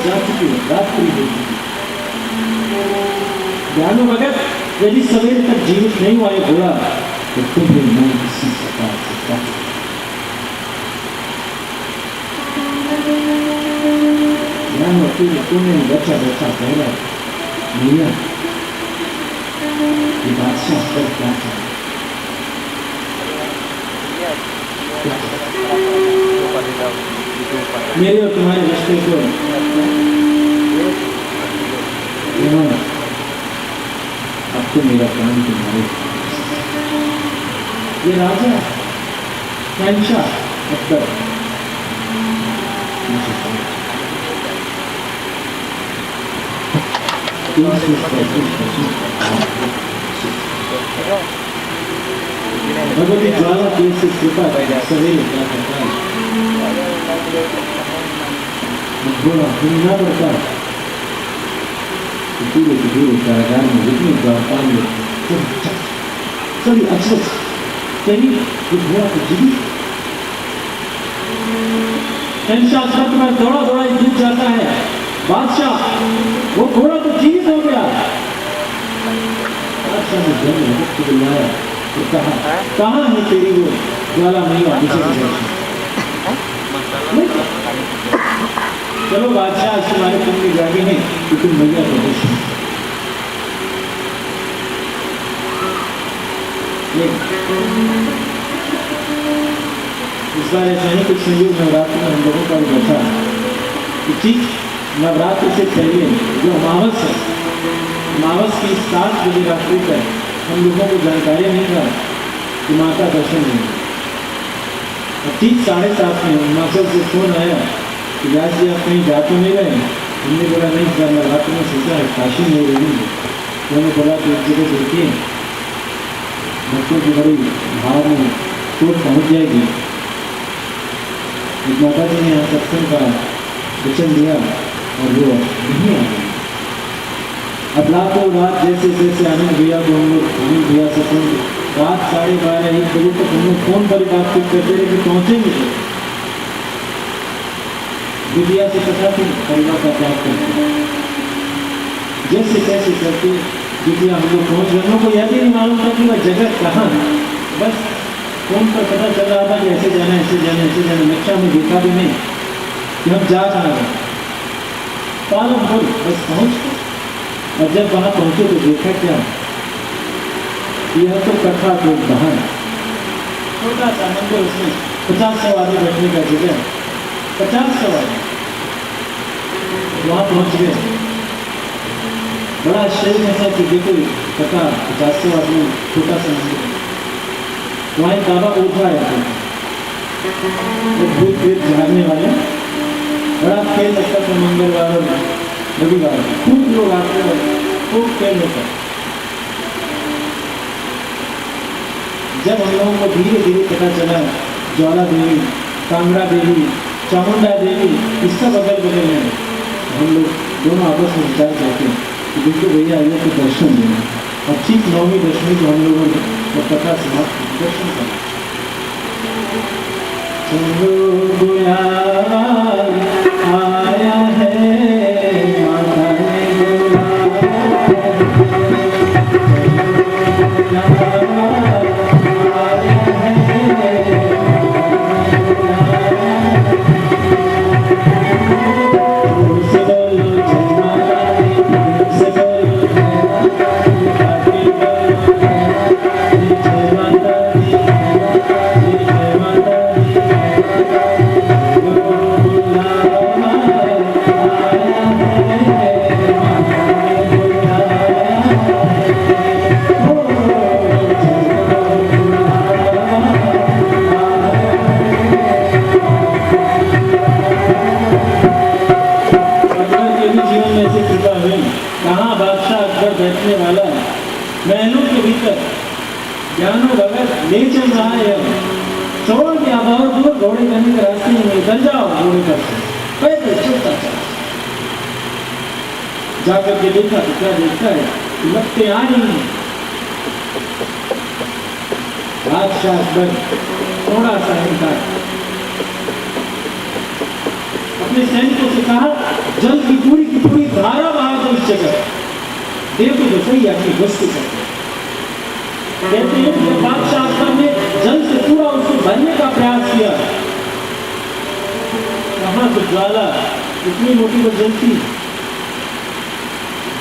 जा चुकी है, रात्रि हो चुकी। ज्ञानो भगत यदि सवेरे तक जीवित नहीं हुआ ये घोड़ा तो तुम्हें मैं किसी प्रकार से काट ज्ञानो तुम्हें बचा बचा कह रहा भैया ये बादशाह पर क्या चाहे मेरे और तुम्हारे रिश्ते को अब तो मेरा काम तुम्हारे ये राजा शहंशाह अकबर भगवती ज्वाला तेज से कृपा सवेरे क्या करता है पड़ता है पूरे कारागार में जितने द्वारपाल लोग सभी अचरज कहीं वो घोड़ा तो जीवित शहंशाह में दौड़ा दौड़ा जीत जाता है बादशाह वो घोड़ा तो जीवित हो गया बादशाह ने जन्म भक्त को बुलाया तो कहाँ है तेरी वो ज्वाला मैया चलो बादशाह आज तुम्हारे तुम में जागे हैं कि तुम मैया को दर्शन इस बार ऐसा ही कुछ संयोग नवरात्र में हम लोगों का भी बैठा कि ठीक नवरात्र से पहले जो अमावस है अमावस की 7 बजे रात्रि तक हम लोगों को जानकारी नहीं था कि माँ का दर्शन नहीं और ठीक 7:30 में हिमाचल से फोन आया कि व्यास जी आप कहीं जा तो नहीं रहे हमने बोला नहीं सर नवरात्र में सोचा है काशी में रहेंगे उन्होंने बोला कि एक जगह देखिए भक्तों की बड़ी भाव में चोट पहुँच जाएगी एक माता जी ने यहाँ सत्संग का वचन दिया और वो नहीं आ गई अब रातों रात जैसे जैसे आनंद भैया को हम लोग आनंद भैया सत्संग रात 12:30 1 बजे तक हम लोग फोन पर बातचीत करते रहे कि पहुँचेंगे विद्या से कथा थी परिवार का त्याग करते जैसे कैसे करते विद्या हम लोग पहुँच गए लोगों को यह भी नहीं मालूम था कि वह जगह कहाँ है बस फोन पर पता चल रहा था कि ऐसे जाना ऐसे जाना ऐसे जाना नक्शा में देखा भी नहीं कि हम जा कहाँ रहे पालमपुर बस पहुँच गए और जब वहाँ पहुँचे तो देखा क्या यह तो कथा को बाहर छोटा सा मंदिर उसमें 50 सवारी बैठने का जगह 50 सवारी वहाँ पहुँच गए बड़ा आश्चर्य ऐसा कि देखो कथा 50 आदमी छोटा सा मंदिर वहाँ एक बाबा उठा है भूत प्रेत झाड़ने वाले बड़ा खेल लगता था मंगलवार और रविवार खूब लोग आते हैं खूब खेल होता है जब हम लोगों को धीरे धीरे पता चला ज्वाला देवी कांगड़ा देवी चामुंडा देवी इसका बगल बगल में हम लोग दोनों आपस में विचार करते हैं कि बिल्कुल भैया आइए तो दर्शन देना और ठीक 9वीं 10वीं को हम लोगों ने वो कथा समाप्त दर्शन करा आया है माता ज्ञानो भगत ले चल रहा है छोड़ दिया बहुत दूर घोड़े करने के रास्ते में निकल जाओ घोड़े करके पैदल चलता चला जाकर के देखा तो क्या देखता है लगते आ रही हैं बादशाह अकबर थोड़ा सा इनकार अपने सैनिकों से कहा, जल की पूरी धारा बहा दो इस जगह। देखो तो सही अपनी वस्तु करते कहते हैं कि बादशाह अकबर ने जल से पूरा उसको भरने का प्रयास किया। कहाँ तो ज्वाला इतनी मोटी वो जल थी।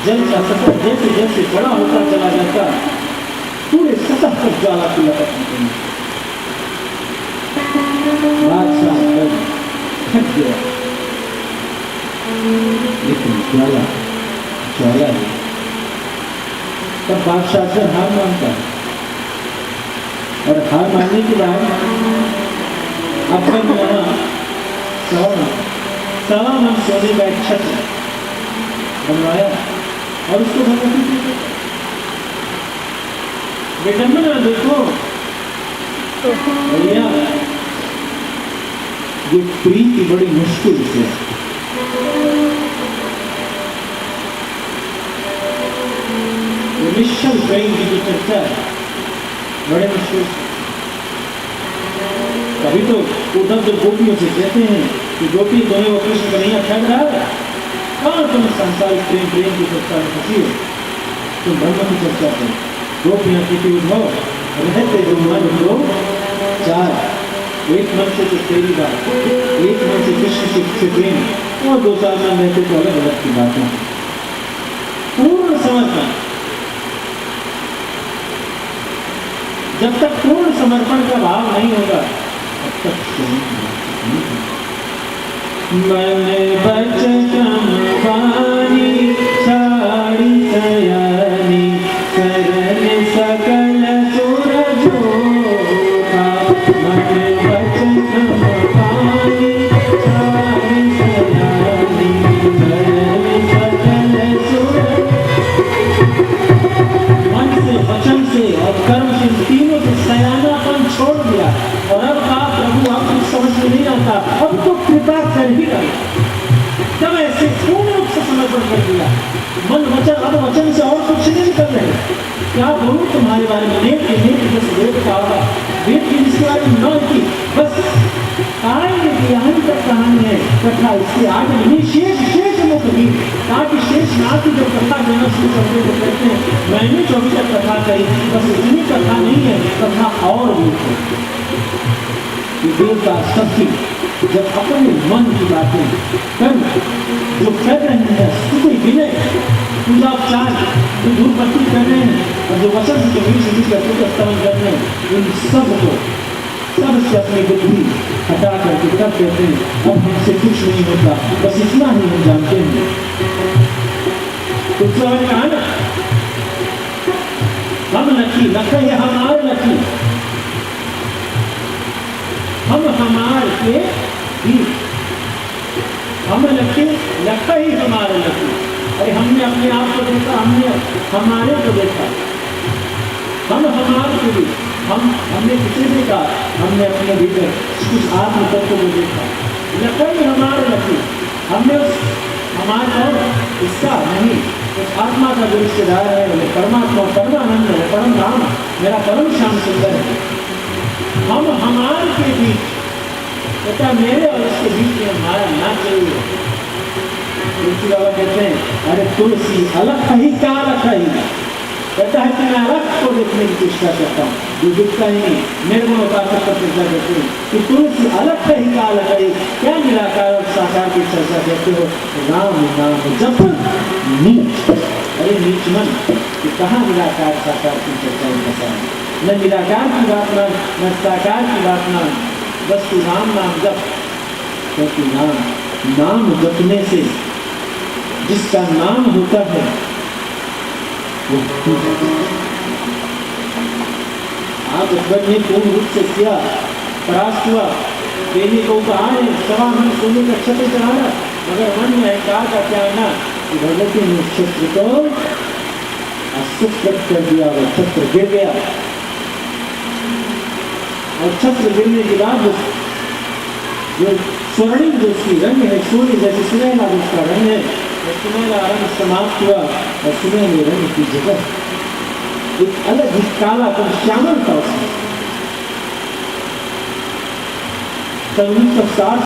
जल का सफर जैसे जैसे बड़ा होता चला जाता, पूरे सतह पर ज्वाला की लपट निकली। बादशाह अकबर थक गया, लेकिन ज्वाला ज्वाला है। तब बादशाह अकबर हार मानता है, और हार मानने के बाद अकबर ने वहाँ सवा मन सोने का एक छत्र बनवाया और उसको भगवती जी विडम्बना देखो भैया, ये प्रीति बड़ी मुश्किल से निश्चल प्रेम की जो चर्चा है बड़े मुश्किल से। कभी तो उद्धव जब गोपियों से कहते हैं कि गोपी तुम्हें वो कृष्ण कन्हैया ठग रहा है, कहाँ तुम संसारिक प्रेम की चर्चा में फंसी हो, तुम ब्रह्म की चर्चा करो। गोपियाँ कहती उद्धव रहते जो मन हो चार, एक मन से तो तेरी बात, एक मन से कृष्ण से प्रेम, और दो चार मन रहते तो अलग अलग की बात है। पूर्ण समर्पण, जब तक पूर्ण समर्पण का भाव नहीं होगा तब तक मन बचन वाणी छाड़ी सयानी करन सकल सुर जोधा। मन बचन वाणी छाड़ी सयानी करन सकल सुर। मन से, वचन से और कर्म से, तीनों से सयानापन छोड़ दिया, और अब आप प्रभु आपको समझ में नहीं आता, अब तो कृपा कर ही कर। जब ऐसे पूर्ण रूप से समर्पण कर दिया, मन वचन, अब वचन से और कुछ नहीं कर रहे। क्या बोलूं तुम्हारे बारे में, नेक बस वेद का होगा, वेद की जिसके बारे में न की बस आएंगे कि यहाँ तक कहानी है कथा, इससे आगे नहीं। शेष मुख भी ताकि शेष नाथ जो कथा देना शुरू करते वो कहते हैं मैंने जो अभी तक कथा कही बस इतनी कथा नहीं है, कथा और भी है। देवता शक्ति जब अपने मन की बातें कर जो कर रहे हैं, स्तुति विनय पूजा उपचार जो धूपबत्ती कर रहे हैं, और जो वचन से बीच का स्तमन कर रहे हैं, इन सबसे अपनी बुद्धि हटा करके तब कहते हैं अब हमसे कुछ नहीं होता, बस इतना ही हम जानते हैं। कुछ समझ में कहा ना, हम लकी लखा है, हमारे लकी, हम हमारे के भी, हम लकी लखा ही हमारे लकी। अरे हमने अपने आप को देखा, हमने हमारे को देखा, हम हमारे के भी, हमने किसी ने कहा, हमने अपने भीतर कुछ आत्म तत्व को देखा, लखई हमारे लकी, हमने उस हमारे और इसका नहीं, उस आत्मा का जो रिश्तेदार है वो परमात्मा, परमानंद है, परम राम, मेरा परम श्याम सुंदर है। हम हमारे के बीच, कहता मेरे और उसके बीच में हमारा ना चाहिए। तुलसी बाबा कहते हैं अरे तुलसी अलग ही का अलग ही, कहता है कि मैं अलग को देखने की चेष्टा करता हूँ, जो दिखता ही नहीं। निर्गुण उपासक पर चर्चा करते हैं कि तुलसी अलग ही का अलग ही, क्या निराकार और साकार की चर्चा करते हो, राम नाम जप नीच। अरे नीच मन कि कहाँ निराकार साकार की चर्चा करता है, न निराकार की बात मान, न साकार की बात मान, बस तू राम नाम जप। क्योंकि नाम जपने से जिसका नाम होता है वो आप अकबर ने पूर्ण रूप से किया, परास्त हुआ, देवी को कहा है सवा मन सोने का छत्र चढ़ाना, मगर मन में अहंकार का क्या ना कि भगवती ने छत्र को असुकृत कर दिया, वो छत्र गिर गया। और छत्र गिरने के बाद जो स्वर्णिम जो उसकी रंग है, सूर्य जैसे सुनहरा उसका रंग है, सुनहरा रंग समाप्त हुआ और सुनहरे रंग की जगह एक अलग ही काला पर श्यामल था उसमें। 1960